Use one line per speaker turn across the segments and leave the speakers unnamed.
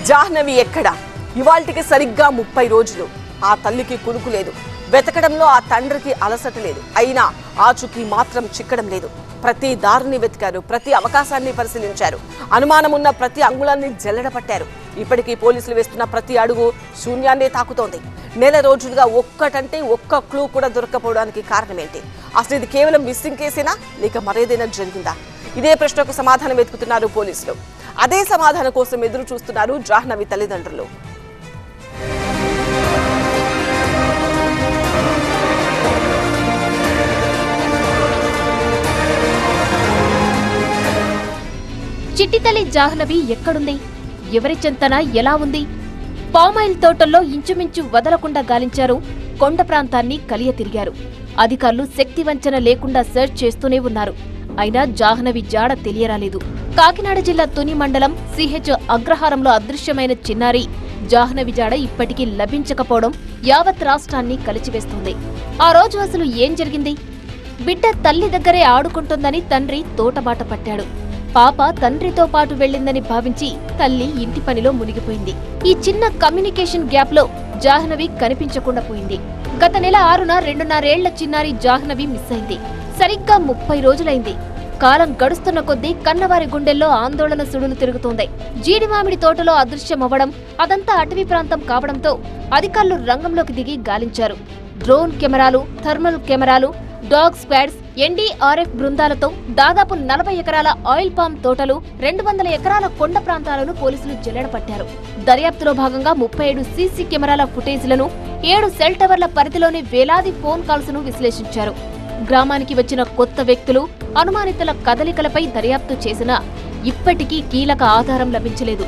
జాహ్నవి ఎక్కడ? ఇవాల్టికి సరిగ్గా 30 రోజులు. ఆ తల్లికి కునుకు లేదు. వెతకడంలో ఆ తండ్రికి అలసట లేదు. అయినా ఆచూకీ మాత్రం చిక్కడం లేదు. ప్రతి దారిని వెతికారు, ప్రతి అవకాశాన్ని పరిశీలించారు, అనుమానమున్న ప్రతి అంగుళాన్ని జల్లెడపట్టారు. ఇప్పటికీ పోలీసులు వేస్తున్న ప్రతి అడుగు శూన్యాన్నే తాకుతోంది. నెల రోజులుగా ఒక్కటంటే ఒక్క క్లూ కూడా దొరకపోవడానికి కారణమేంటి? అసలు ఇది కేవలం మిస్సింగ్ కేసేనా లేక మరేదైనా జరిగిందా? ఇదే ప్రశ్నకు సమాధానం వెతుకుతున్నారు పోలీసులు. అదే సమాధానం కోసం ఎదురు చూస్తున్నారు జాహ్నవి తల్లిదండ్రులు.
చిట్టి తల్లి జాహ్నవి ఎక్కడుంది? ఎవరి చెంతన ఎలా ఉంది? పామాయిల్ తోటల్లో ఇంచుమించు వదలకుండా గాలించారు. కొండ ప్రాంతాన్ని కలియ తిరిగారు. అధికారులు శక్తి వంచన లేకుండా సెర్చ్ చేస్తూనే ఉన్నారు. అయినా జాహ్నవి జాడ తెలియరాలేదు. కాకినాడ జిల్లా తుని మండలం సిహెచ్ అగ్రహారంలో అదృశ్యమైన చిన్నారి జాహ్నవి జాడ ఇప్పటికీ లభించకపోవడం యావత్ రాష్ట్రాన్ని కలిచివేస్తోంది. ఆ రోజు అసలు ఏం జరిగింది? బిడ్డ తల్లి దగ్గరే ఆడుకుంటుందని తండ్రి తోటబాట పట్టాడు. పాప తండ్రితో పాటు వెళ్లిందని భావించి తల్లి ఇంటి పనిలో మునిగిపోయింది. ఈ చిన్న కమ్యూనికేషన్ గ్యాప్ లో జాహ్నవి కనిపించకుండా పోయింది. గత నెల 6న 2.5 ఏళ్ల చిన్నారి జాహ్నవి మిస్ అయింది. సరిగ్గా 30 రోజులైంది. కాలం గడుస్తున్న కొద్దీ కన్నవారి గుండెల్లో ఆందోళన సుడులు తిరుగుతోంది. జీడిమామిడి తోటలో అదృశ్యమవ్వడం, అదంతా అటవీ ప్రాంతం కావడంతో అధికారులు రంగంలోకి దిగి గాలించారు. డ్రోన్ కెమెరాలు, థర్మల్ కెమెరాలు, డాగ్ స్క్వాడ్స్, ఎన్డీఆర్ఎఫ్ బృందాలతో దాదాపు 40 ఎకరాల ఆయిల్ పామ్ తోటలు, 200 ఎకరాల కొండ ప్రాంతాలను పోలీసులు జల్లెడపట్టారు. దర్యాప్తులో భాగంగా 37 సీసీ కెమెరాల ఫుటేజ్లను, 7 సెల్ టవర్ల పరిధిలోని వేలాది ఫోన్ కాల్స్ ను విశ్లేషించారు. గ్రామానికి వచ్చిన కొత్త వ్యక్తులు, అనుమానితుల కదలికలపై దర్యాప్తు చేసినా ఇప్పటికీ కీలక ఆధారం లభించలేదు.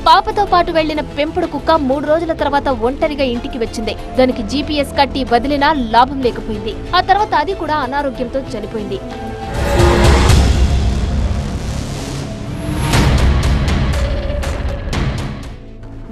పాపతో పాటు వెళ్లిన పెంపుడు కుక్క 3 రోజుల తర్వాత ఒంటరిగా ఇంటికి వచ్చింది. దానికి జీపీఎస్ కట్టి వదిలినా లాభం లేకపోయింది. ఆ తర్వాత అది కూడా అనారోగ్యంతో చనిపోయింది.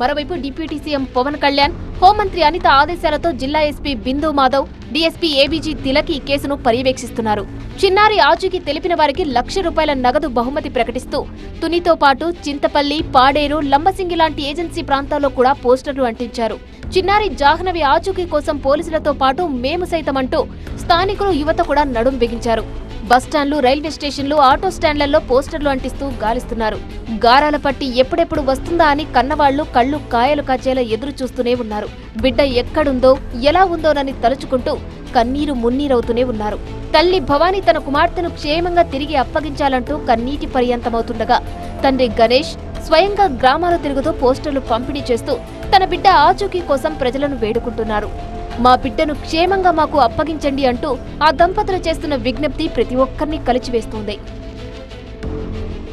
మరోవైపు డిప్యూటీ సీఎం పవన్ కళ్యాణ్, హోంమంత్రి అనిత ఆదేశాలతో జిల్లా ఎస్పీ బిందు మాధవ్, డీఎస్పీ ఏబీజీ తిలక్ ఈ కేసును పర్యవేక్షిస్తున్నారు. చిన్నారి ఆచూకీ తెలిపిన వారికి ₹1,00,000 నగదు బహుమతి ప్రకటిస్తూ తునితో పాటు చింతపల్లి, పాడేరు, లంబసింగి లాంటి ఏజెన్సీ ప్రాంతాల్లో కూడా పోస్టర్లు అంటించారు. చిన్నారి జాహ్నవి ఆచూకీ కోసం పోలీసులతో పాటు మేము సైతం అంటూ స్థానికులు, యువత కూడా నడుం బిగించారు. బస్టాండ్లు, రైల్వే స్టేషన్లు, ఆటో స్టాండ్లలో పోస్టర్లు అంటిస్తూ గాలిస్తున్నారు. గారాల పట్టి ఎప్పుడెప్పుడు వస్తుందా అని కన్నవాళ్లు కళ్ళు కాయలు కాచేలా ఎదురు చూస్తూనే ఉన్నారు. బిడ్డ ఎక్కడుందో, ఎలా ఉందోనని తలుచుకుంటూ కన్నీరు మున్నీరవుతూనే ఉన్నారు. తల్లి భవానీ తన కుమార్తెను క్షేమంగా తిరిగి అప్పగించాలంటూ కన్నీటి పర్యంతమవుతుండగా తండ్రి గణేష్ స్వయంగా గ్రామాలు తిరుగుతూ పోస్టర్లు పంపిణీ చేస్తూ తన బిడ్డ ఆచూకీ కోసం ప్రజలను వేడుకుంటున్నారు. మా బిడ్డను క్షేమంగా మాకు అప్పగించండి అంటూ ఆ దంపతులు చేస్తున్న విజ్ఞప్తి ప్రతి ఒక్కరిని కలిచివేస్తోంది.